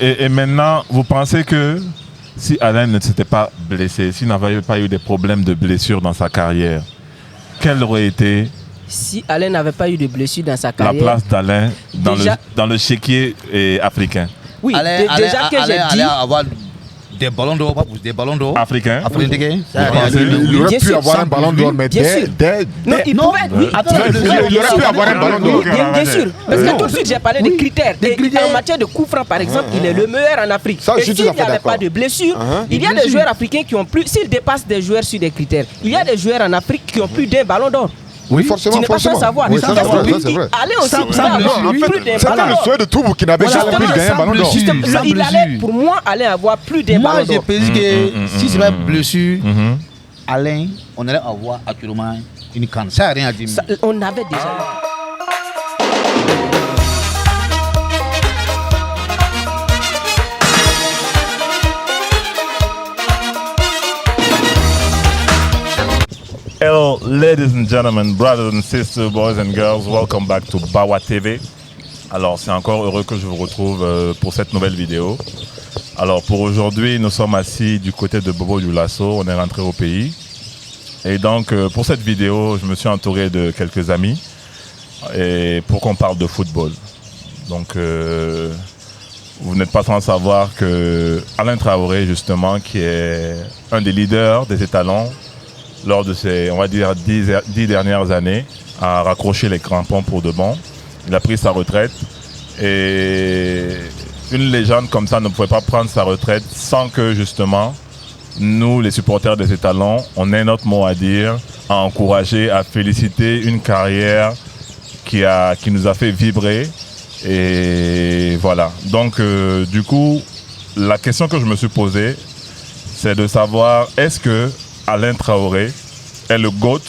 Et maintenant, vous pensez que si Alain ne s'était pas blessé, s'il n'avait pas eu des problèmes de blessure dans sa carrière, quelle aurait été Si Alain n'avait pas eu de blessure dans sa carrière, la place d'Alain déjà- dans le chéquier africain? oui, déjà que j'ai dit... allait avoir des ballons d'or, pas des ballons d'or. Africain? Africain. Il aurait Bien pu sûr, avoir un ballon d'or, mais bien sûr. Non, il Non, pouvait, oui. attends, il aurait pu avoir un ballon d'or. Bien sûr. Parce que tout de suite, j'ai parlé des critères. En matière de coup franc, par exemple, il est le meilleur en Afrique. Ça, je Et suis s'il tout à n'y fait avait d'accord. pas de blessure, il y a des joueurs africains qui ont plus... S'ils dépassent des joueurs sur des critères, il y a des joueurs en Afrique qui ont plus d'un ballon d'or. Oui, Tu forcément, n'es pas sans forcément. savoir. Oui, ça, c'est vrai, ça, c'est vrai. Allez aussi, Ça, pouvait ça, avoir Non, en plus fait, d'un c'était ballon le d'or. souhait de tout Burkinabé Voilà, jamais plus gagner un ballon d'or. Justement, sans Il allait, blessure. pour moi, allait avoir plus d'un Moi, ballon j'ai d'or. pensé que si c'est pas blessure, Mhm. Alain, on allait avoir actuellement une canne. Ça n'a rien à dire. Ça, on avait déjà... Hello, ladies and gentlemen, brothers and sisters, boys and girls, welcome back to Bawa TV. Alors, c'est encore heureux que je vous retrouve pour cette nouvelle vidéo. Alors, pour aujourd'hui, nous sommes assis du côté de Bobo Dioulasso, on est rentré au pays. Et donc, pour cette vidéo, je me suis entouré de quelques amis et pour qu'on parle de football. Donc, vous n'êtes pas sans savoir que Alain Traoré, justement, qui est un des leaders des étalons, lors de ces, on va dire, 10 dernières années, a raccroché les crampons pour de bon. Il a pris sa retraite et une légende comme ça ne pouvait pas prendre sa retraite sans que, justement, nous, les supporters des étalons, on ait notre mot à dire, à encourager, à féliciter une carrière qui nous a fait vibrer. Et voilà. Donc, du coup, la question que je me suis posée, c'est de savoir, est-ce que Alain Traoré est le GOAT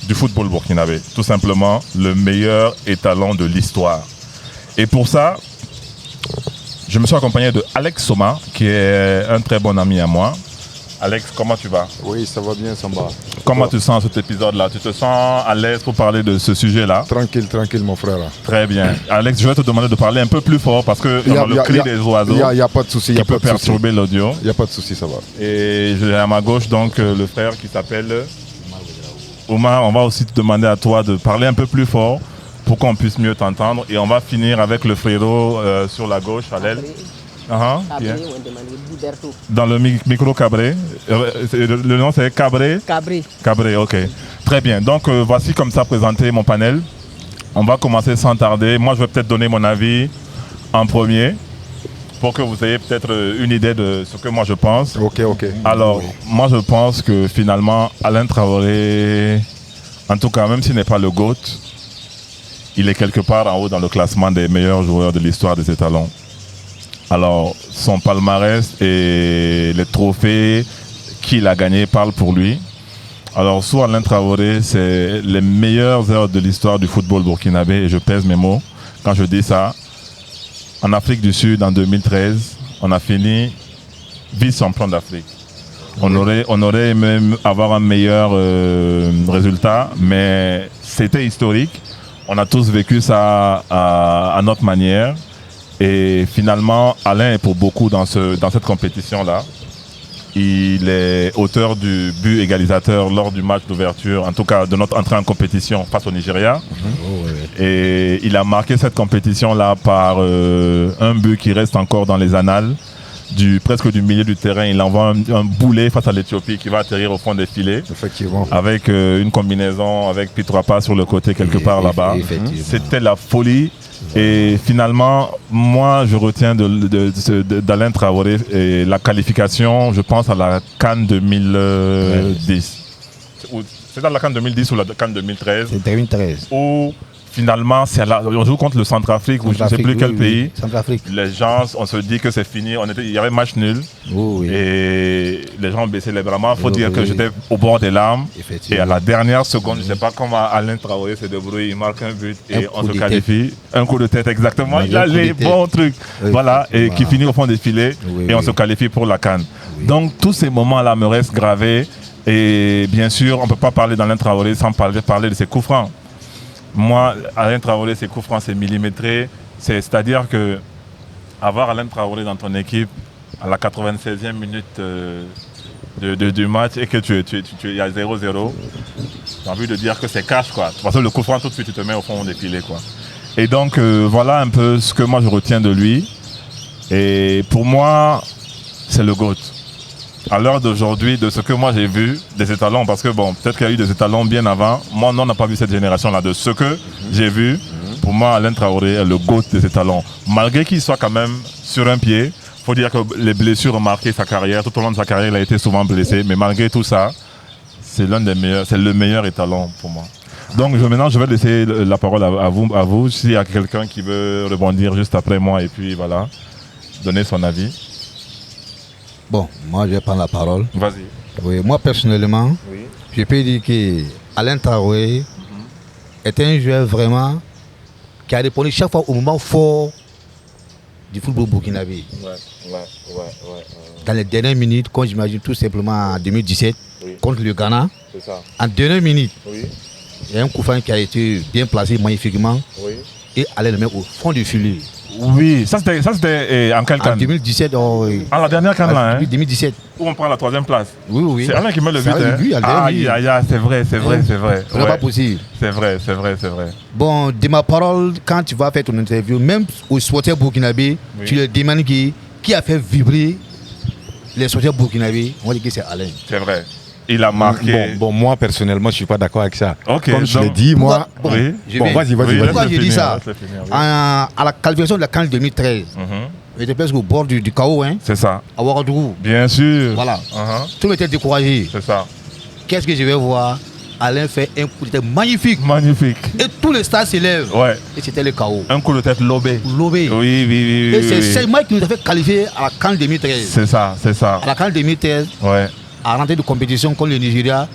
du football burkinabé? Tout simplement, le meilleur étalon de l'histoire. Et pour ça, je me suis accompagné de Alex Soma, qui est un très bon ami à moi. Alex, comment tu vas? Oui, ça va bien, Samba. Comment tu sens cet épisode-là? Tu te sens à l'aise pour parler de ce sujet-là? Tranquille, tranquille, mon frère. Très bien. Alex, je vais te demander de parler un peu plus fort parce que le cri des oiseaux Il n'y a pas de souci, il n'y qui a pas peut de souci. perturber l'audio. Il n'y a pas de souci, ça va. Et j'ai à ma gauche donc le frère qui s'appelle Omar. On va aussi te demander à toi de parler un peu plus fort pour qu'on puisse mieux t'entendre. Et on va finir avec le frérot sur la gauche, à l'aile. Bien. Dans le micro Cabré. Le nom c'est Cabré. Cabré, ok. Très bien. Donc voici comme ça présenté mon panel. On va commencer sans tarder. Moi je vais peut-être donner mon avis en premier pour que vous ayez peut-être une idée de ce que moi je pense. Ok. Alors, moi je pense que finalement Alain Traoré, en tout cas même s'il n'est pas le GOAT, il est quelque part en haut dans le classement des meilleurs joueurs de l'histoire des étalons. Alors, son palmarès et les trophées qu'il a gagnés parlent pour lui. Alors, sous Alain Traoré, c'est les meilleures heures de l'histoire du football burkinabé, et je pèse mes mots quand je dis ça. En Afrique du Sud, en 2013, on a fini vice-champion d'Afrique. On aurait même avoir un meilleur résultat, mais c'était historique. On a tous vécu ça à notre manière. Et finalement, Alain est pour beaucoup dans cette compétition-là. Il est auteur du but égalisateur lors du match d'ouverture, en tout cas de notre entrée en compétition face au Nigeria. Et il a marqué cette compétition-là par un but qui reste encore dans les annales. Presque du milieu du terrain, il envoie un boulet face à l'Éthiopie qui va atterrir au fond des filets. Effectivement. Avec une combinaison avec Pitrapa sur le côté quelque part là-bas. C'était la folie. Et finalement, moi, je retiens d'Alain Traoré et la qualification, je pense à la CAN 2010. C'est dans la CAN 2010 ou la CAN 2013. C'est 2013. Où finalement, on joue contre le Centrafrique ou je ne sais plus quel pays. Centrafrique. Les gens, on se dit que c'est fini. Il y avait match nul. Et les gens baissaient les bras. Il faut dire que j'étais au bord des larmes. Et à la dernière seconde, je ne sais pas comment Alain Traoré s'est débrouillé. Il marque un but et on se qualifie. Un coup de tête, exactement. Il a les bons trucs. Voilà. Et qui finit au fond des filets. Et on se qualifie pour la CAN. Donc, tous ces moments-là me restent gravés. Et bien sûr, on ne peut pas parler d'Alain Traoré sans parler de ses coups francs. Moi, Alain Traoré, ses coups francs, c'est millimétré. C'est-à-dire que avoir Alain Traoré dans ton équipe à la 96e minute du match et que tu es à 0-0, j'ai envie de dire que c'est cash, quoi. Parce que le coup franc, tout de suite, tu te mets au fond des filets, quoi. Et donc, voilà un peu ce que moi je retiens de lui. Et pour moi, c'est le GOAT. À l'heure d'aujourd'hui, de ce que moi j'ai vu des étalons, parce que bon, peut-être qu'il y a eu des étalons bien avant. Moi, non, on n'a pas vu cette génération-là. De ce que j'ai vu, pour moi, Alain Traoré est le GOAT des étalons. Malgré qu'il soit quand même sur un pied, il faut dire que les blessures ont marqué sa carrière. Tout au long de sa carrière, il a été souvent blessé. Mais malgré tout ça, c'est l'un des meilleurs, c'est le meilleur étalon pour moi. Donc maintenant, je vais laisser la parole à vous. S'il y a quelqu'un qui veut rebondir juste après moi et puis voilà, donner son avis. Bon, moi je vais prendre la parole. Vas-y. Oui, moi personnellement, je peux dire que Alain Traoré est un joueur vraiment qui a répondu chaque fois au moment fort du football burkinabé. Dans les dernières minutes, quand j'imagine tout simplement en 2017, contre le Ghana, en dernière minute, il y a un coup franc qui a été bien placé magnifiquement et Alain le met au fond du filet. Oui, ça c'était en quel En CAN 2017, Ah, la dernière CAN là, hein, 2017. où on prend la 3e place. Oui. C'est Alain qui met le but. C'est Alain, lui, C'est vrai. C'est pas possible. C'est vrai. Bon, de ma parole, quand tu vas faire ton interview, même aux supporters burkinabés, tu leur demandes qui a fait vibrer les supporters burkinabés. On va dire que c'est Alain. C'est vrai. Il a marqué. Bon, moi personnellement, je suis pas d'accord avec ça. Ok, Comme je donc- l'ai dit, moi. Bon, Oui. Vas-y. Pourquoi j'ai dit ça laisse-le finir, oui. À la qualification de la CAN 2013, il était presque au bord du chaos, hein, C'est ça. à Ouagadougou. Bien sûr. Voilà. Uh-huh. Tout le monde était découragé. C'est ça. Qu'est-ce que je vais voir? Alain fait un coup de tête magnifique. Magnifique. Et tous les stars s'élèvent. Ouais. Et c'était le chaos. Un coup de tête lobé. Lobé. Oui. Et c'est seulement qui nous a fait qualifier à la CAN 2013. C'est ça. À la CAN 2013, Ouais. à rentrer de compétition contre le Nigeria,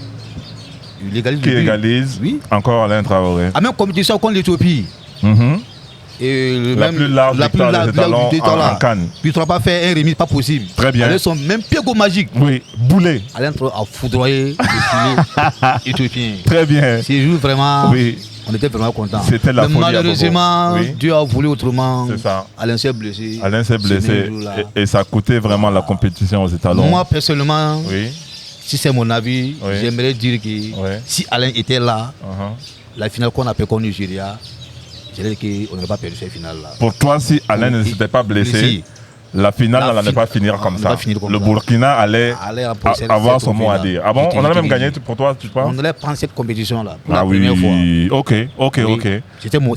il égalise Qui le but. égalise. Oui. Encore Alain Traoré. À même compétition contre l'Éthiopie. Mhm. Et La plus large victoire des étalons en CAN. Puis tu n'auras pas fait un remise, pas possible. Très bien. Avec son même pied magique. Oui. Boulet. Alain Traoré a foudroyé le filet éthiopien. Très bien. C'est juste vraiment. Oui. On était vraiment contents. C'était la Mais folie à malheureusement, Bobo. Oui. Dieu a voulu autrement. C'est ça. Alain s'est blessé. Alain s'est Ce blessé même jour-là. et ça a coûté vraiment la compétition aux étalons. Moi, personnellement, Oui. si c'est mon avis, Oui. j'aimerais dire que si Alain était là, Uh-huh. la finale qu'on a fait contre Nigeria, je dirais qu'on n'aurait pas perdu cette finale-là. Pour toi, si Alain ne s'était pas blessé, la finale n'allait pas finir comme ça. Le Burkina allait avoir son mot à dire. Ah bon, on allait même gagné pour toi, tu penses? On allait prendre cette compétition-là pour la Ah première fois. oui, ok. Oui.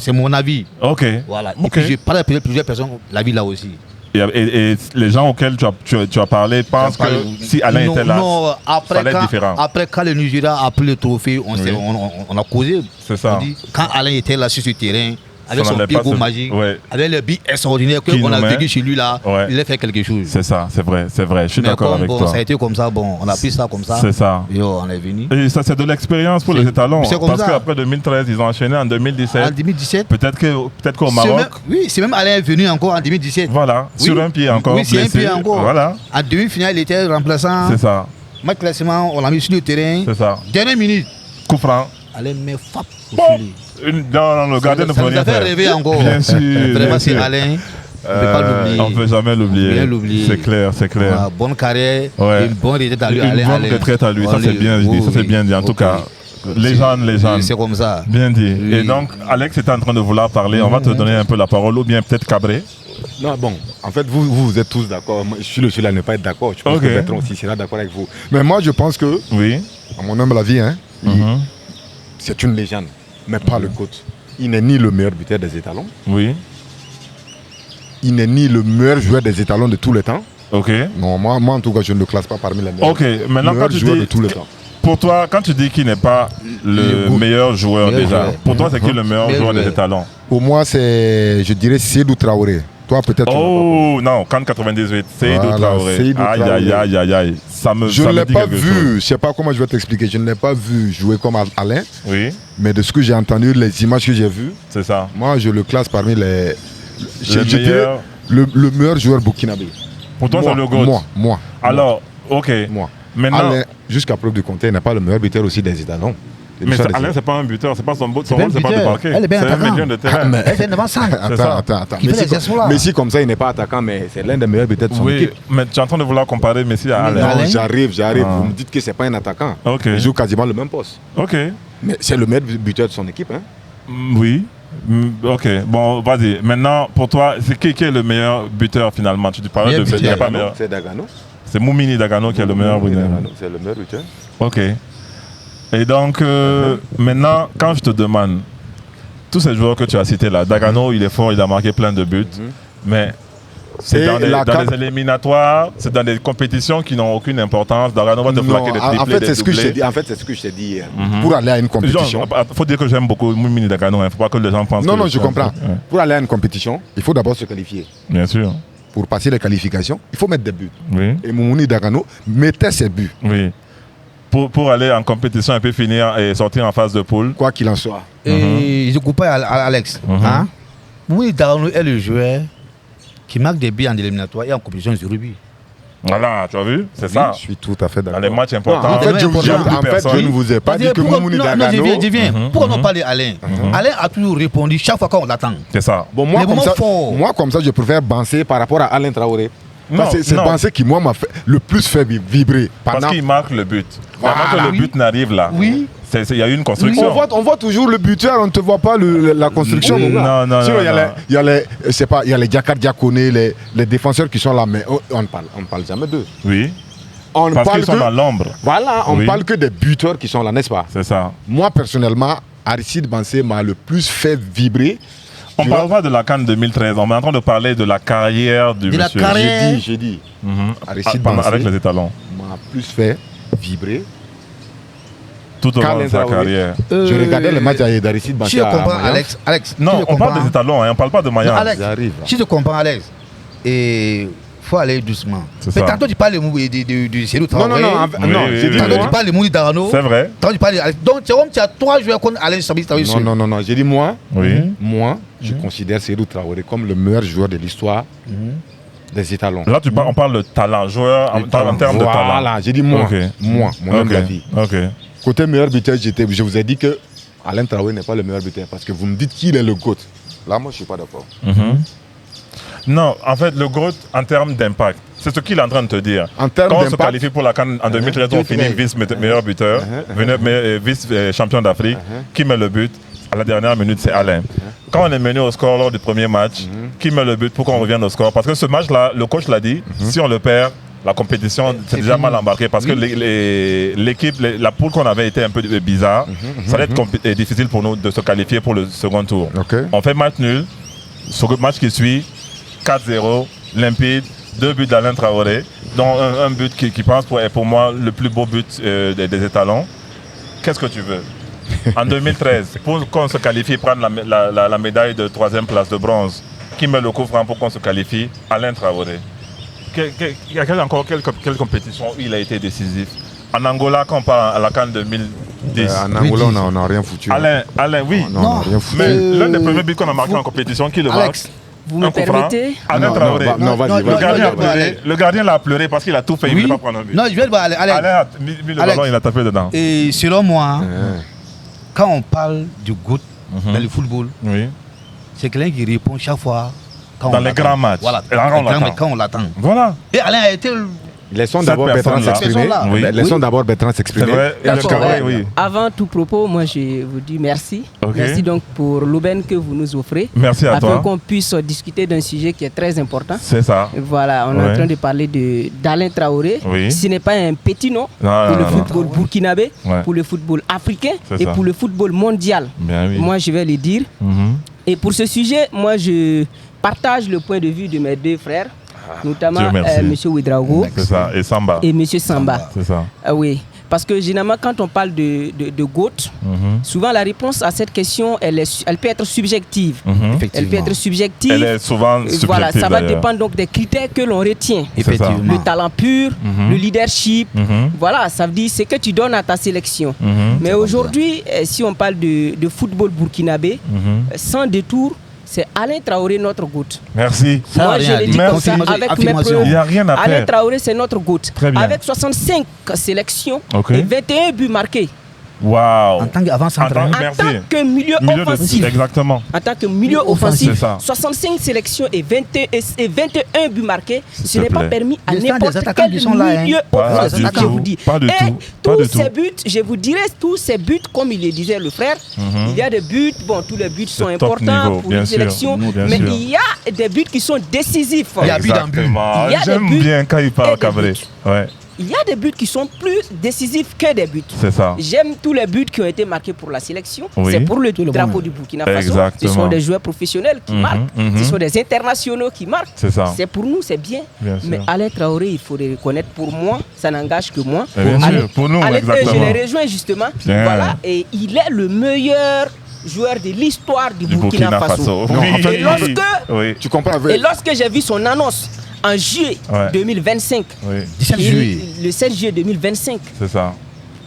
C'est mon avis. Ok. Voilà. Et Ok. puis je parle à plusieurs personnes, l'avis là aussi. Et les gens auxquels tu as parlé pensent que si Alain était là, ça allait être différent. Après, quand le Nigeria a pris le trophée, on a causé. C'est ça. On dit, quand Alain était là sur ce terrain, avec Ça son n'allait pied pas se- magique, ouais. avec le but extraordinaire Qui qu'on nous a met. vécu chez lui là, Ouais. il a fait quelque chose. C'est ça, c'est vrai. Je suis Mais d'accord comme, avec bon, toi. ça a été comme ça, bon, on a pris ça comme ça. C'est ça. Et on est venu. Et ça, c'est de l'expérience pour les étalons. c'est comme Parce ça. qu'après 2013, ils ont enchaîné en 2017. En 2017, Peut-être qu'au c'est Maroc, même- oui, c'est même Alain est venu encore en 2017. voilà, Oui. sur un pied encore. Oui, c'est un blessé. pied encore. Voilà, En demi-finale, il était remplaçant. c'est ça. Match classement, on l'a mis sur le terrain. C'est ça. Dernière minute, Coup franc. Alain met frappe au Bon. filet. Non, le gardien ne Ça peut nous rien a fait faire. rêver encore. Bien sûr. Vraiment, bien c'est sûr. Alain. On ne peut pas l'oublier. On ne peut jamais On peut l'oublier. rien l'oublier. C'est clair. Voilà, bonne carrière, Ouais. une bonne retraite à lui. Une Alain, bonne Alain. retraite à lui, ça Allez, c'est bien dit. oui, Ça c'est oui. bien dit. En tout Ok. cas, légende. C'est comme ça. Bien dit. Oui. Et donc, Alex était en train de vouloir parler. On va te donner un peu la parole, ou bien peut-être Cabré. Non, bon, en fait, vous êtes tous d'accord. Moi, je suis le seul à ne pas être d'accord. Je pense Ok. que Bertrand aussi sera d'accord avec vous. Mais moi, je pense que, Oui. à mon humble avis, hein, Mhm. c'est une légende, mais pas le GOAT. Il n'est ni le meilleur buteur des étalons, Oui. il n'est ni le meilleur joueur des étalons de tous les temps. Ok. Non, moi en tout cas, je ne le classe pas parmi les meilleurs, Ok. Maintenant, quand meilleurs tu joueurs dis. de tous les temps. Pour toi, quand tu dis qu'il n'est pas le meilleur joueur Meilleur déjà, joueur. pour toi, c'est qui le meilleur Meilleur joueur des joueur. étalons? Pour moi, c'est, je dirais, Seydou Traoré. Toi, peut-être. tu l'as Oh non, CAN 98, Seydou Voilà, Traoré. Seydou Aïe, Traoré. aïe. Ça me Je ça ne me l'ai dit pas quelque vu, chose. je ne sais pas comment je vais t'expliquer, je ne l'ai pas vu jouer comme Alain, Oui, mais de ce que j'ai entendu, les images que j'ai vues, c'est ça. moi je le classe parmi les. Je dirais meilleur. le meilleur joueur burkinabé. Pour toi, c'est le GOAT. Moi. Alors, ok. Moi. Maintenant, Alain, jusqu'à preuve du contraire, il n'est pas le meilleur buteur aussi des étalons. Mais Alain, c'est pas un buteur, c'est pas son rôle, c'est pas de marquer. Elle est bien c'est un attaquant. milieu de terrain. Elle fait 905. Attends. Il fait les gestes là. Messi, comme ça, il n'est pas attaquant, mais c'est l'un des meilleurs buteurs de son Oui, équipe. mais tu es en train de vouloir comparer Messi à Alain. Alain. Non, j'arrive. Ah. Vous me dites que c'est pas un attaquant. Ok. Il joue quasiment le même poste. Ok. Mais c'est le meilleur buteur de son équipe. Hein. Oui. Ok. Bon, vas-y. Maintenant, pour toi, c'est qui est le meilleur buteur finalement? Tu te parlais Meilleur de il n'y a buteur. pas meilleur. C'est Dagano. C'est Moumini Dagano qui est le meilleur buteur. C'est le meilleur buteur. Ok. Et donc, maintenant, quand je te demande, tous ces joueurs que tu as cités là, Dagano, il est fort, il a marqué plein de buts, mais c'est Et dans la les carte- éliminatoires, c'est dans des compétitions qui n'ont aucune importance. Dagano va te flaquer des triplés, en fait, des c'est ce que je t'ai doublés. dit. En fait, c'est ce que je t'ai dit hier. Pour aller à une compétition. Il faut dire que j'aime beaucoup Moumini Dagano, il ne faut pas que les gens pensent Non, que non, je comprends. Ouais, Pour aller à une compétition, il faut d'abord se qualifier. bien sûr. Pour passer les qualifications, il faut mettre des buts. Oui, Et Moumouni Dagano mettait ses buts, oui. Pour aller en compétition et puis finir et sortir en phase de poule. quoi qu'il en soit. Et je coupe à Alex. Hein? Mouni Darano est le joueur qui marque des buts en éliminatoire et en compétition de rugby. Voilà, tu as vu? C'est ça. Je suis tout à fait Dans d'accord. les matchs Non, importants. en fait, je il y a plus personne. ne vous ai pas dit que Pourquoi- Moumouni non, Dagano. je viens. Pourquoi on parle d'Alain? Alain a toujours répondu chaque fois qu'on l'attend. C'est ça. Bon, Les moi, comme moments ça, forts. comme ça, je préfère Bansé par rapport à Alain Traoré. Non, C'est non. Bansé qui, moi, m'a fait le plus fait vibrer. Parce Pendant... qu'il marque le but. Voilà. Avant que le but n'arrive là, Oui. il y a eu une construction. On voit toujours le buteur, on ne te voit pas la construction. Non, mon gars. non, Sinon, non, il y a les Diakar Diakoné, les défenseurs qui sont là, mais on ne parle jamais d'eux. Oui, On ne parce parle qu'ils sont dans l'ombre. Voilà, on Oui. parle que des buteurs qui sont là, n'est-ce pas? C'est ça. Moi, personnellement, Aristide Bansé m'a le plus fait vibrer. On Tu ne parle vois, pas de la CAN 2013, on est en train de parler de la carrière du De la monsieur. carrière. j'ai dit, Mhm. Aristide Ah, Bansé avec les étalons. m'a plus fait vibrer. Tout au long de Alain sa Traoré. carrière. Je regardais le match d'Aristide Bansé Si je à comprends, Mayence. Alex. Non, si je on parle comprends- des étalons, hein, on ne parle pas de Non, Mayence. Alex, J'arrive. si tu comprends, Alex, il faut aller doucement. C'est Mais ça. tantôt, tu parles de Célou Non, Traoré. non, Oui, non, oui, j'ai dit oui, Tantôt, oui. tu parles de Mouni Darano. C'est vrai. Tantôt, tu parles de Alex. Donc, tu as 3 joueurs contre Alain Sabis. Non, j'ai dit moi, Oui. je considère Célou Traoré comme le meilleur joueur de l'histoire des étalons. Là, on parle de talent, joueur en termes de talent. Voilà, j'ai dit moi, Ok. mon homme Ok. d'avis. Ok. Côté meilleur buteur, je vous ai dit que Alain Traoré n'est pas le meilleur buteur parce que vous me dites qu'il est le GOAT. Là, moi, je ne suis pas d'accord. Mhm. Non, en fait, le GOAT, en termes d'impact, c'est ce qu'il est en train de te dire. En termes Quand on se d'impact, qualifie pour la CAN en 2013, on finit vice-meilleur buteur, vice-champion d'Afrique. Qui met le but? À la dernière minute, c'est Alain. Quand on est mené au score lors du premier match, qui met le but pour qu'on revienne au score? Parce que ce match-là, le coach l'a dit, si on le perd, la compétition, c'est déjà mal embarqué. Parce que l'équipe, la poule qu'on avait été un peu bizarre, ça allait être difficile pour nous de se qualifier pour le second tour. Ok. On fait match nul. Sur le match qui suit, 4-0, limpide, 2 buts d'Alain Traoré, dont un but qui pense est pour moi le plus beau but des étalons. Qu'est-ce que tu veux? En 2013, pour qu'on se qualifie, prendre la médaille de 3e place de bronze, qui met le coup franc pour qu'on se qualifie? Alain Traoré. Il y a encore quelle compétition où il a été décisif? En Angola, quand on part à la CAN 2010. En Angola, on n'a rien foutu. Alain, oui. Non, on n'a rien foutu. Mais l'un des premiers buts qu'on a marqué en compétition, qui le marque? Alex, Vous me Un coup franc. permettez? Alain Non, Traoré. non, vas-y, Le vas-y. gardien a non, pleuré. Le gardien l'a pleuré parce qu'il a tout fait, il ne Oui. voulait pas prendre un but. Non, je vais le voir, Alex. Alain a mis le Alex. ballon, il a tapé dedans. Et selon moi, Hein. quand on parle du GOAT dans le football, Oui. c'est quelqu'un qui répond chaque fois quand Dans on les l'attend. grands matchs. Voilà, Et là, on les grands l'attend. matchs, quand on l'attend. Voilà. Et Alain a été. Laissons Cette d'abord Bertrand personne-là. s'exprimer. Cette personne-là. Oui. Laissons Oui. d'abord Bertrand C'est s'exprimer. vrai. Et D'accord. après, Oui. Avant tout propos, moi je vous dis merci. Ok. Merci donc pour l'aubaine que vous nous offrez. Merci à afin toi. qu'on puisse discuter d'un sujet qui est très important. C'est ça. Voilà, on est Ouais. en train de parler d'Alain Traoré. Oui. Ce n'est pas un petit nom Non, pour le non, non. football burkinabé, Ouais. pour le football africain C'est et ça. pour le football mondial. Bien oui. Moi, je vais le dire. Mhm. Et pour ce sujet, moi, je partage le point de vue de mes deux frères, notamment Dieu merci. M. Ouedraogo C'est ça. Et Samba. et M. Samba. C'est ça. Ah oui, parce que généralement, quand on parle de GOAT, Mhm. souvent la réponse à cette question, elle peut être subjective. Mhm. Elle peut Effectivement. être subjective. Elle est souvent subjective. Voilà, ça va d'ailleurs. dépendre donc des critères que l'on retient. Effectivement. Le talent pur, Mhm. le leadership. Mhm. Voilà, ça veut dire ce que tu donnes à ta sélection. Mhm. Mais aujourd'hui, si on parle de football burkinabé, Mhm. sans détour, c'est Alain Traoré notre GOAT. Merci. Ça, Moi, rien je à l'ai dire. dit comme ça, Affirmation. avec mes Affirmation. preuves. Il n'y a rien à Alain faire. Traoré, c'est notre GOAT. Très bien. Avec 65 sélections Ok. et 21 buts marqués. Waouh. En tant qu'avant-central. En Merci. tant que milieu offensif. Exactement. En tant que milieu offensif, C'est ça. 65 sélections et 21 buts marqués, ce te n'est pas plaît. permis à Le stand des n'importe attaquants quel qui sont là, milieu Pas offensif, du je tout, vous dis. pas du Et tout, pas tous du tout. ces buts, je vous dirais, tous ces buts, comme il le disait le frère, il y a des buts, bon, tous les buts sont De top importants niveau, pour bien une sûr, sélection, bien mais sûr. il y a des buts qui sont décisifs. Il y a but en but. Exactement. Il y a des J'aime buts bien quand il et parle des Cabré. buts. Ouais, Il y a des buts qui sont plus décisifs que des buts. c'est ça. J'aime tous les buts qui ont été marqués pour la sélection. Oui. C'est pour le le drapeau monde. du Burkina Faso. Ce Exactement. sont des joueurs professionnels qui marquent. mhm. Ce sont des internationaux qui marquent. C'est ça. C'est pour nous, c'est bien. Bien sûr. Mais Alain Traoré, il faut le reconnaître. Pour moi, ça n'engage que moi. Bien sûr, Alain- pour nous, Alain, exactement. je l'ai rejoint justement. Bien. Voilà. Et il est le meilleur joueur de l'histoire du Du Burkina Faso. Faso. Non, en fait, Et lorsque, Oui, Tu comprends et lorsque j'ai vu son annonce en juillet Ouais. 2025, oui, 17 juillet. le 7 juillet 2025, c'est ça.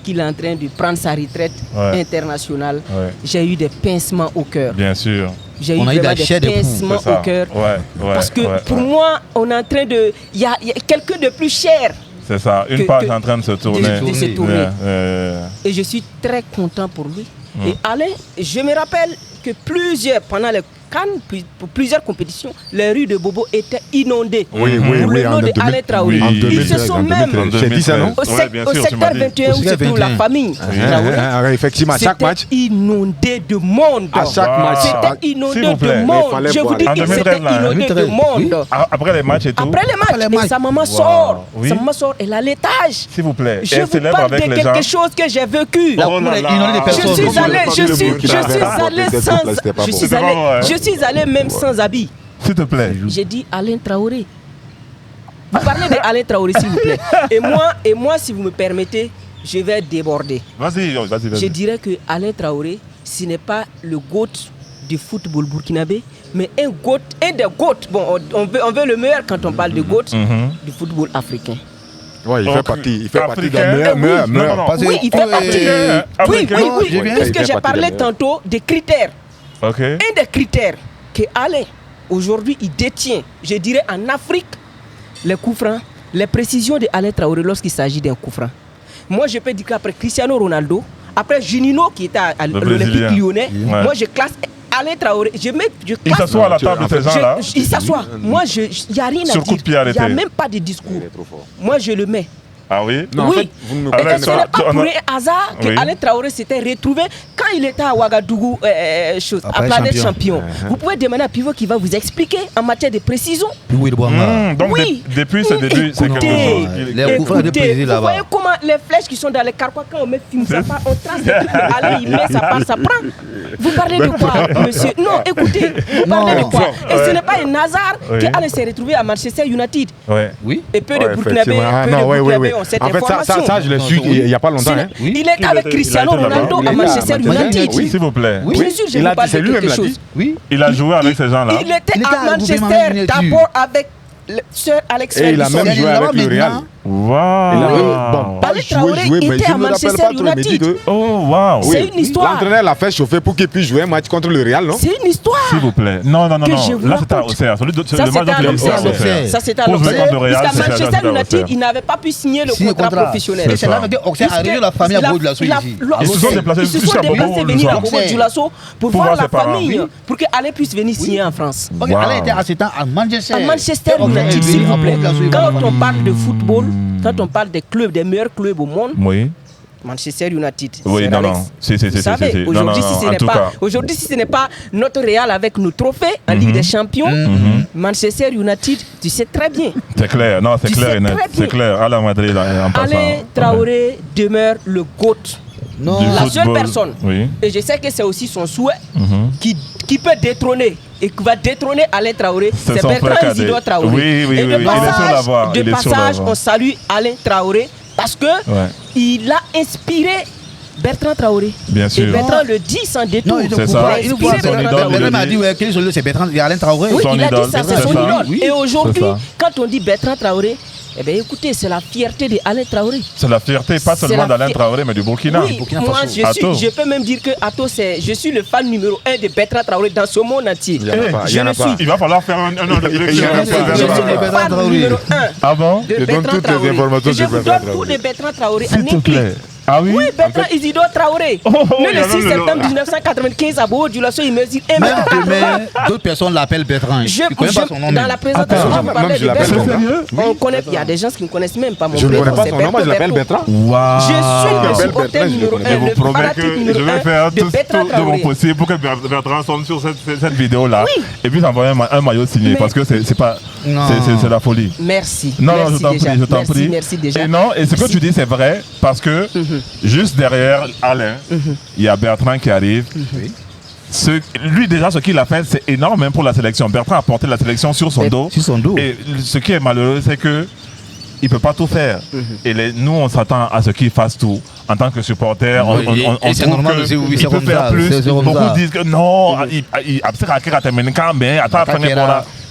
qu'il est en train de prendre sa retraite Ouais. internationale, Ouais. j'ai eu des pincements au cœur. Bien sûr. J'ai eu On a eu vraiment de la chair des de poule, pincements C'est ça. au cœur. Ouais, ouais, Parce que ouais, pour ouais. moi, on est en train de... Il y a quelqu'un de plus cher. C'est ça. Une que- page que- est en train de se tourner. de se tourner. Yeah. Et je suis très content pour lui. Et Alain, je me rappelle que pendant les Cannes, pour plusieurs compétitions, les rues de Bobo étaient inondées. Oui, Pour oui, le oui. nom de Alain Traoré. oui. En Ils se 2013, sont en même... 2013. J'ai dit ça, non Au, Ouais, bien au sûr, tu m'as secteur dit. 21 où Au se secteur trouve la 21. famille Traoré, Effectivement, chaque c'était match. inondé de monde. À chaque Wow. match. C'était S'il inondé vous plaît. de Mais monde. fallait Je vous voir. dis En que 2013, c'était là, inondé de 2013, oui. monde. Après les matchs et tout. Après les Après les matchs, et matchs. sa maman sort. Oui. Sa maman sort, elle a l'étage. S'il vous plaît. Je Et elle vous célèbre parle de avec les gens. quelque chose que j'ai vécu. La Oh cour là est là. inondée de Je personnes. suis allé, je pas vrai. même sans habit. S'il te plaît. J'ai dit Alain Traoré. Vous parlez d'Alain Traoré, s'il vous plaît. Et moi, si vous me permettez, je vais déborder. Vas-y, vas-y, Je vas-y. dirais que Alain Traoré, ce n'est pas le GOAT du football burkinabé, mais un des GOAT. Bon, on veut le meilleur quand on parle de GOAT du football africain. Ouais, il fait partie des Africain. meilleurs. Non, non, non. Parce que- Oui, il fait partie. Africain. Oui, j'ai bien- puisque il fait j'ai partie parlé des meilleurs. tantôt des critères. Ok. Un des critères que Alain, aujourd'hui, il détient, je dirais en Afrique, les coups francs, les précisions de Alain Traoré lorsqu'il s'agit d'un coup franc. Moi, je peux dire qu'après Cristiano Ronaldo, après Juninho qui était à l'Olympique Brésilien. lyonnais, Ouais. moi, je classe Alain Traoré. Je Il classe. s'assoit à la table de ces gens-là. Il s'assoit. Moi, il n'y a rien Sur à coup de pied dire. Il n'y a arrêté. même pas de discours. Il est trop fort. Moi, je le mets. Ah oui? Non, en Oui. fait, vous ne me Et Alain ce n'est Traoré, pas on pour a- un hasard que Oui. Alain Traoré s'était retrouvé quand il était à Ouagadougou, à Après Planète champion. Champion. Vous pouvez demander à Pivot qui va vous expliquer en matière de précision. Puis oui, le Boanga. Donc Oui. depuis ce début, c'est quelque Écoutez, chose qui- Les coups francs de écoutez, plaisir vous là-bas. voyez comment les flèches qui sont dans les carquois, quand on met film, ça part, on trace des trucs, Alain, il met, ça part, ça prend. Vous parlez de quoi, monsieur? Non, écoutez, vous parlez de quoi? Et ce n'est pas un hasard Oui. qu'Alain s'est retrouvé à Manchester United. Ouais. Oui. Et peu de Ouais, Burkinabés effectivement. Ah, non, ont cette En fait, information. ça, je l'ai su il n'y a pas longtemps. hein. Oui. Il était avec Il Cristiano a été là-bas. Ronaldo Il à est Manchester là, United. Oui. S'il vous plaît. Oui. Bien sûr, je Il vous a dit, parle c'est de lui-même quelque l'a dit. chose. Oui. Il a joué avec ces gens-là. Il était Il était à à Manchester Manchester. d'abord avec le Sir Alex Et il a Ferguson. même joué avec le Real. Waouh. Il a bon, pas Alain joué, Traoré mais était je à ne me rappelle Manchester pas trop, mais dit United. que Oh, waouh. C'est une histoire. l'entraîneur l'a fait chauffer pour qu'il puisse jouer un match contre le Real, non? C'est une histoire. S'il vous plaît. Non, non, non, Que non. je vous Là, c'était à raconte. Auxerre. Celui de Ça, le match c'était à dont tu as dit, c'est à l'Auxerre. Auxerre. Ça, c'était à Pour jouer l'Auxerre. contre le Real, Jusqu'à c'est à Manchester Auxerre. United, il n'avait pas pu signer le Signé contrat contrat. professionnel. Et c'est là que Auxerre a arrivé la famille à Bobo de la Suisse ici. Ils se sont déplacés Ils se jusqu'à sont Bobo déplacés le venir à soir. Bobo Dioulasso pour Pour voir voir la ses parents. famille, Oui. pour qu'Alain puisse venir signer en France. Ok, Wow. Alain était à ce temps à Manchester. À Manchester Et Auxerre United, est s'il venu vous à plaît. Bobo de la Suisse. Quand on parle de football, quand on parle des clubs, des meilleurs clubs au monde, Oui. Manchester United. Oui, Sir non, Alex. non. Si, si, Vous si, si, savez, si. Non, aujourd'hui, non, si ce en n'est tout pas, cas. aujourd'hui, si ce n'est pas notre Real avec nos trophées en Ligue des Champions, Manchester United, tu sais très bien. C'est clair. Non, c'est Tu clair sais et net. très bien. C'est clair. À la Madrid, là, en passant. Alain Traoré demeure le GOAT. Non. Du La seule football. personne, Oui. et je sais que c'est aussi son souhait, qui peut détrôner et qui va détrôner Alain Traoré, C'est c'est son frère Bertrand cadet. Isidore Traoré. Oui, oui, et oui, de oui, il est sur la passage, voie, de il est sur la passage, voie. on salue Alain Traoré parce que Ouais. il a inspiré Bertrand Traoré. Bien sûr. Et Bertrand le dit sans détour. Non, il C'est ne ça. voit pas. Il ne voit C'est son pas. idole, il Bertrand le m'a dit. dit, ouais, quel est son idole? C'est Bertrand, il y a Alain Traoré. Oui, Son il a idole, dit ça, c'est c'est son ça. idole. Oui, Et aujourd'hui, c'est ça. quand on dit Bertrand Traoré, eh bien écoutez, c'est la fierté de Alain Traoré. C'est la fierté, pas C'est seulement la d'Alain fier- Traoré, mais du Burkina. Oui, Burkina moi Faso. Ato. je peux même dire que Ato, je suis le fan numéro 1 de Bertrand Traoré dans ce monde entier. Il y en a pas, il y Je en a le pas. suis. Il va falloir faire un an de direction. Il y en a Je pas, suis il y en a le pas. fan Traoré. numéro 1 Ah bon? de Je donne Bertrand toutes les Traoré. informations Et je sur vous Bertrand donne tout Traoré. de Bertrand Traoré en S'il te un clic. plaît. Ah oui? Oui, Bertrand Isidore Traoré. Né le 6 septembre 1995 à Bourg-du-Lasso, il mesure 1 Même mètre. demain, d'autres personnes l'appellent Bertrand. Je ne connais pas son nom. Dans même. la présentation, Attends, je vous parlais même je de l'appelle Bertrand. Sérieux? On connaît, il y a des gens qui ne connaissent même pas mon Je ne prénom. connais pas c'est son nom, moi je l'appelle Bertrand. Waouh! Je suis le Bertrand, supporter je le numéro connais. 1, Je vous le promets fanatique que numéro je vais 1 faire de tout Bertrand de mon Traoré. possible pour que Bertrand tombe sur cette vidéo-là. Oui. Et puis t'envoyer un maillot signé Mais- parce que c'est pas. Non. C'est la folie. Merci. Non, merci je t'en déjà. prie, je t'en Merci, prie. merci déjà. Et non, et ce que Merci. tu dis, c'est vrai, parce que juste derrière Alain, il y a Bertrand qui arrive. Lui, déjà, ce qu'il a fait, c'est énorme même pour la sélection. Bertrand a porté la sélection sur son dos. Sur son dos. Et ce qui est malheureux, c'est que il peut pas tout faire. Et nous, on s'attend à ce qu'il fasse tout. En tant que supporter, Oui, et c'est trouve normal que aussi, oui, il c'est peut comme faire ça, plus. c'est comme Beaucoup ça. disent que non,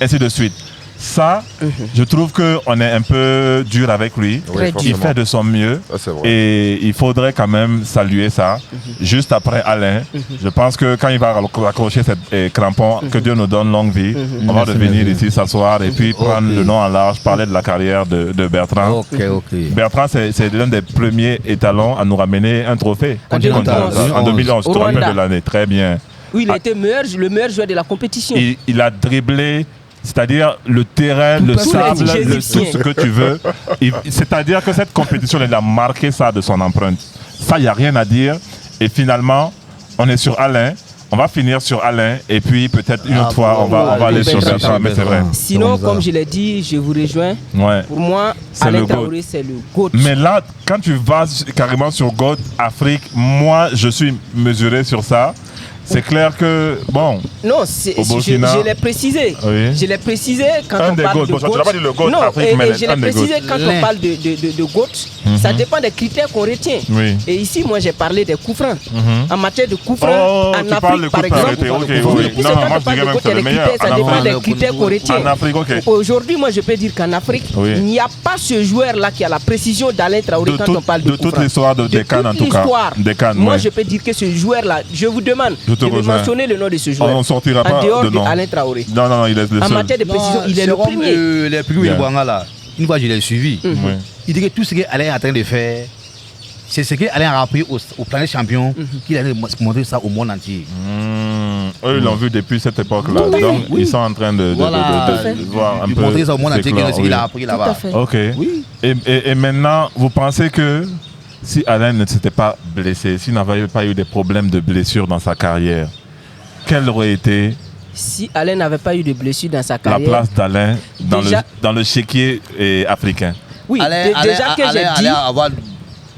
ainsi de suite. Ça, je trouve qu'on est un peu dur avec lui. Très Il dur. fait de son mieux. Ça, c'est vrai. Et il faudrait quand même saluer ça. Juste après Alain, je pense que quand il va accrocher cette crampon, que Dieu nous donne longue vie, on va revenir ici s'asseoir et puis prendre le nom en large, parler de la carrière de Bertrand. Ok. Bertrand, c'est l'un des premiers étalons à nous ramener un trophée. En 2011. En 2011, je te Au rappelle Rwanda. de l'année. Très bien. Oui, il a été le meilleur joueur de la compétition. Il a dribblé, c'est-à-dire le terrain, le tous sable, les tout Égyptiens. ce que tu veux. C'est-à-dire que cette compétition, elle a marqué ça de son empreinte. Ça, il n'y a rien à dire. Et finalement, on est sur Alain. On va finir sur Alain. Et puis, peut-être une autre fois, on va aller sur Bertrand. Mais c'est vrai. Sinon, comme je l'ai dit, je vous rejoins. Ouais. Pour moi, C'est Alain le GOAT. Traoré, c'est le GOAT. Mais là, quand tu vas carrément sur GOAT Afrique, moi, je suis mesuré sur ça. C'est clair que, bon, Non, Au Burkina. je l'ai précisé. Oui. Je l'ai précisé quand Un on des parle GOAT. de Bon, tu n'as GOAT. pas dit le GOAT Non, Afrique, et mais je un l'ai des précisé GOAT. quand on parle de GOAT. Ça dépend des critères qu'on retient. Oui. Et ici, moi, j'ai parlé des coups francs. En matière de coups francs, Oh, en tu parles de Afrique, par coups francs exemple. arrêtés, ok, oui. Puisque Non, quand moi, on je parle dirais de même GOAT, que c'est il y a le des meilleur. critères, ça En dépend Afrique. des critères qu'on retient. En Afrique, ok. Aujourd'hui, moi, je peux dire qu'en Afrique, Oui. il n'y a pas ce joueur-là qui a la précision d'Alain Traoré quand on parle de de coups toute francs. l'histoire des Cannes, en toute tout cas. l'histoire. Des Cannes, Moi, ouais. je peux dire que ce joueur-là, je vous demande Je te de me rejoins. mentionner le nom de ce joueur. On ne sortira pas en dehors de nom. Alain Traoré. Non, il est le En seul. matière de précision, il est le comme, premier. les plus Bien. Wanga là, une fois je l'ai suivi, Oui. il dit que tout ce qu'Alain est en train de faire, c'est ce qu'Alain a appris au planète champion, qu'il a montré ça au monde entier. Eux, ils l'ont vu depuis cette époque-là. Oui, Donc, oui. ils sont en train de Voilà. voir un Il peu. montrer ça au monde entier s'éclore, ce qu'il a oui. appris Tout à là-bas. fait. Ok. Oui. Et maintenant, vous pensez que si Alain ne s'était pas blessé, s'il n'avait pas eu des problèmes de blessure dans sa carrière, quelle aurait été Si Alain n'avait pas eu de blessure dans sa la carrière, place d'Alain Déjà- dans le chéquier africain? oui, Alain, déjà que j'ai dit, avoir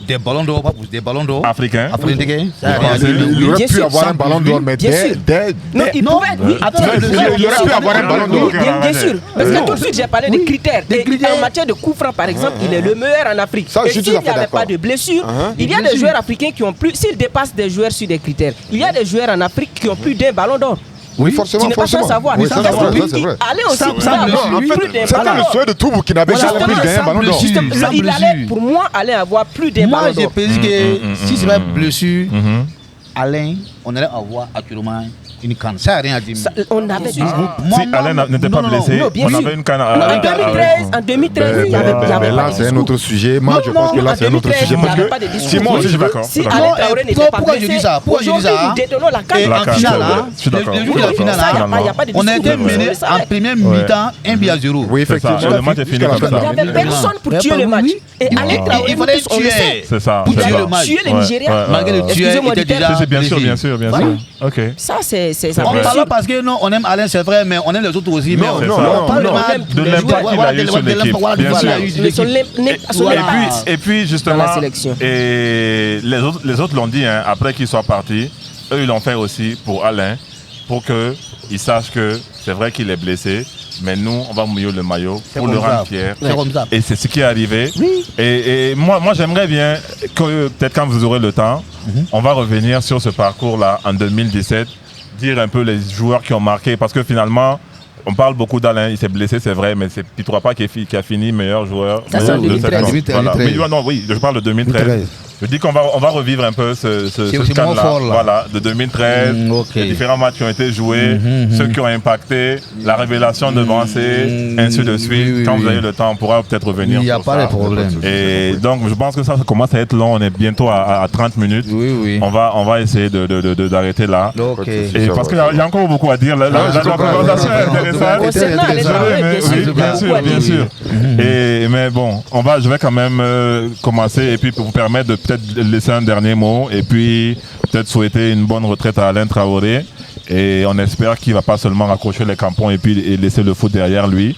des ballons d'or, pas des ballons d'or. Africain? Africain. Il aurait bien pu sûr, avoir ça, un ballon d'or, mais bien sûr. Non, il Non, pouvait, oui, attends, il aurait pu avoir un ballon d'or. Bien sûr, parce que tout de suite j'ai parlé des critères. Des Et critères. en matière de coups francs, par exemple, il est le meilleur en Afrique. Ça, je Et suis s'il tout à n'y fait avait d'accord. pas de blessure, il y a Bien des sûr. joueurs africains qui ont plus, s'ils dépassent des joueurs sur des critères, il y a des joueurs en Afrique qui ont plus d'un ballon d'or. Oui, Tu forcément, n'es pas sans forcément. savoir. Oui, ça, c'est vrai, ça, c'est vrai. Allez aussi, Ça, il ça, va non, avoir En plus fait, d'un c'était ballon le d'or. souhait de tout Burkinabé Voilà, jamais plus justement, gagner un sans ballon d'or. blessure. Justement, Sans il allait, blessure. pour moi, allait avoir plus d'un Moi, ballon j'ai d'or. pensé que si c'est pas blessure, Mhm. Alain, on allait avoir actuellement une canne. Ça n'a rien à dire. Ça, on avait déjà. Moi, Si Alain n'était pas non, blessé, non, bien on sûr. avait une canne Non, à en 2013, il y avait Mais là, pas de c'est un discours. autre sujet. Moi, Non, je pense que non, là, en c'est un autre 2013, sujet. il n'y Parce avait pas de que discours. si moi aussi, je suis d'accord. Si d'accord. Alain Traoré n'était pas pourquoi je dis blessé, ça Pourquoi je dis aujourd'hui, ça nous détenons la Et canne. La en canne, finale, ouais, hein, je suis d'accord. le jour de la Oui, finale, ça, il y a hein, pas- il y a pas de on a discours. été mené Ouais. en première mi-temps 1-0. Oui, C'est ça. effectivement. Le match est fini Jusqu'à la comme fin de ça. Il la n'y avait minute. personne pour Ouais, tuer pas le oui, match. oui. Et Alain Traoré, Il nous fallait tous, on le sait. tuer. C'est ça. Pour c'est tuer ça. le match. Tuer les Ouais, Nigériens. ouais, Malgré le tueur Excusez-moi était du terme. déjà C'est bien sûr, blessé. bien sûr, bien Voilà. sûr. Ok. Ça, c'est C'est ça. vrai. On Bien parle sûr. parce que non, on aime Alain, c'est vrai, mais on aime les autres aussi. Mais Non, on non, on non, parle non. vraiment De les l'impact joueurs, qu'il voilà, a eu de sur l'équipe, voilà, bien voilà, sûr. il a eu sur Mais son l'équipe. son Voilà. Et puis justement, Dans la sélection. et les autres l'ont dit, hein, après qu'il soit parti, eux ils l'ont fait aussi pour Alain, pour qu'il sache que c'est vrai qu'il est blessé, mais nous on va mouiller le maillot C'est pour le comme rendre ça. fier. C'est comme ça. Et c'est ce qui est arrivé. Et moi j'aimerais bien que peut-être quand vous aurez le temps, on va revenir sur ce parcours-là en 2017, dire un peu les joueurs qui ont marqué, parce que finalement, on parle beaucoup d'Alain, il s'est blessé, c'est vrai, mais c'est Pitroapa qui a fini meilleur joueur. Ça, c'est en de cette 2013. Voilà. 2013. Mais, non, oui, je parle de 2013. Je dis qu'on va revivre un peu ce c'est CAN mon là, fort, là. voilà, de 2013, ok. les différents matchs qui ont été joués, ceux qui ont impacté, la révélation de Vancé, ainsi de suite. oui, Quand oui. vous avez le temps, on pourra peut-être revenir Il n'y a sur pas ça. de problème. Et donc, je pense que ça commence à être long. On est bientôt à 30 minutes. Oui, oui. On va essayer d'arrêter là. Ok. Et parce qu'il y a encore beaucoup à dire. La conversation est intéressante. Concernant Alain Traoré, bien sûr, Oui, il y a bien beaucoup sûr, à bien dire. sûr. Mais bon, je vais quand même commencer et puis pour vous permettre de peut-être laisser un dernier mot et puis peut-être souhaiter une bonne retraite à Alain Traoré. Et on espère qu'il ne va pas seulement raccrocher les crampons et laisser le foot derrière lui.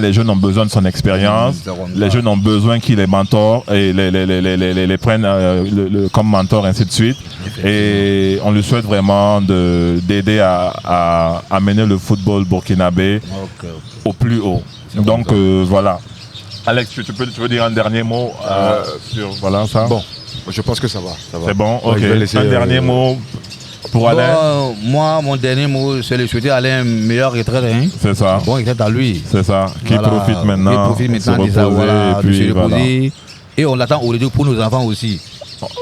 Les jeunes ont besoin de son expérience. Les jeunes ont besoin qu'il les mentore et les prenne comme mentor, ainsi de suite. Et on lui souhaite vraiment d'aider à mener le football burkinabé au plus haut. Donc voilà. Alex, tu veux dire un dernier mot sur ça? Bon, je pense que ça va. C'est bon, Ouais, ok. je vais laisser, un dernier mot pour Alain. Bon, moi, mon dernier mot, c'est de souhaiter à Alain une meilleure retraite. Hein. C'est ça. Bon retraite à lui. C'est ça. Qui Voilà. profite maintenant, Qui profite de se maintenant reposer. voilà, Et de se puis voilà. reposer. Et on l'attend au retour pour nos enfants aussi.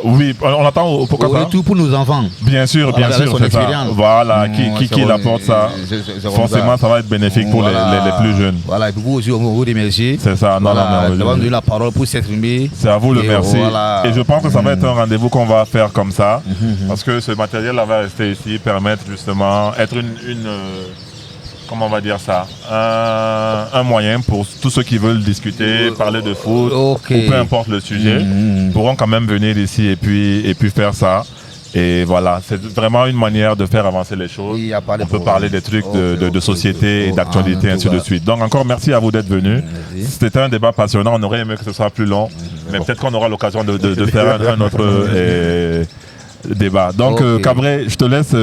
Oui, on attend pourquoi Au ça? retour pour nos enfants. Bien sûr, Avec son c'est ça. expérience. Voilà, qui c'est apporte ça. c'est comme Forcément, ça va être bénéfique pour Voilà. les plus jeunes. Voilà, et puis vous aussi, on vous remercie. C'est ça. Non, Voilà, non, d'avoir mais donné la parole pour s'exprimer. c'est à vous le Et merci. voilà. Et je pense que ça va être un rendez-vous qu'on va faire comme ça. Parce que ce matériel-là va rester ici, permettre justement, être comment on va dire ça, un moyen pour tous ceux qui veulent discuter, parler de foot, Ok. ou peu importe le sujet, pourront quand même venir ici et puis faire ça. Et voilà, c'est vraiment une manière de faire avancer les choses. Il y a pas de On peut problème. parler des trucs de Ok, société et ok. d'actualité, Ah, ainsi de suite. Donc encore merci à vous d'être venus. Merci. C'était un débat passionnant, on aurait aimé que ce soit plus long, mais peut-être qu'on aura l'occasion de faire un autre débat. Donc Ok. Cabré, je te laisse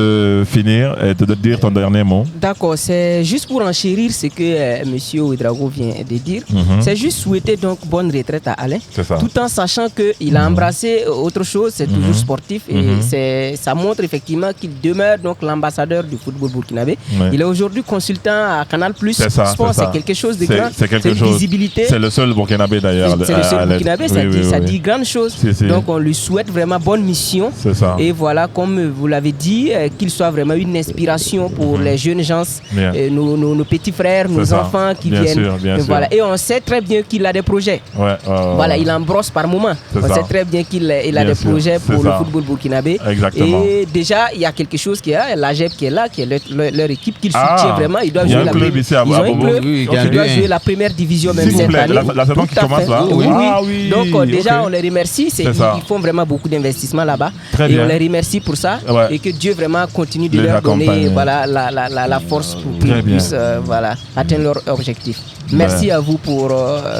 finir et te dire ton dernier mot. D'accord, c'est juste pour enchérir ce que M. Ouedraogo vient de dire. C'est juste souhaiter donc bonne retraite à Alain, C'est ça. tout en sachant qu'il a embrassé autre chose, c'est toujours sportif et ça montre effectivement qu'il demeure donc l'ambassadeur du football burkinabé. Ouais. Il est aujourd'hui consultant à Canal+. C'est ça, Sport, c'est ça. c'est quelque chose de C'est- grand, c'est quelque une chose. visibilité. C'est le seul Burkinabé d'ailleurs. C'est le seul burkinabé, ça, Oui, dit, oui, ça oui. dit grande chose. Si, si. Donc on lui souhaite vraiment bonne mission. C'est ça. Et voilà, comme vous l'avez dit, qu'il soit vraiment une inspiration pour les jeunes gens, Bien. nos petits frères, nos ça. enfants qui Bien viennent. sûr, bien sûr. Voilà. Et on sait très bien qu'il a des projets. Ouais, Voilà, il en brosse par moment. C'est On ça. sait très bien qu'il a Bien des sûr, projets c'est pour le ça. football burkinabé. Exactement. Et déjà, il y a quelque chose qui est là, l'AGEP qui est là, qui est leur équipe, qu'ils Ah, soutient vraiment. Ils doivent il y a jouer un la club ici à Ils ont un Bobo. club Oui, qui qui a doit bien. jouer la première division même S'il vous cette plaît, année. la saison Tout qui à commence fait. là. Oui, Ah oui. oui, Donc déjà, ok. on les remercie. C'est ça. Ils font vraiment beaucoup d'investissements là-bas. Très Et bien. on les remercie pour ça. Ouais. Et que Dieu vraiment continue de Les leur donner accompagne. voilà, la force pour Très qu'ils bien. puissent voilà, atteindre leur objectif. Merci à vous pour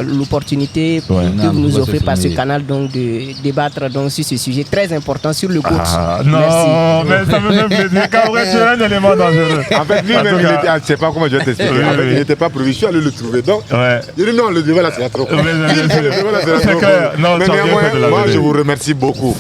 l'opportunité que Non, vous nous pourquoi offrez c'est par ce fini. canal donc, de débattre donc, sur ce sujet très important sur le coach. Ah, Merci. non, mais ça me fait plaisir. Cabré, tu es un élément dangereux. En fait, En lui-même, tout il cas- était, je ne sais pas comment je vais t'expliquer. Oui, En fait, oui. il n'était pas prévu. Je suis allé le trouver. Donc, Ouais. il dit non, le débat là, c'est trop. Mais, Le débat là, c'est trop. clair. Non, Mais tu as bien néanmoins, fait de la moi, donner. je vous remercie beaucoup.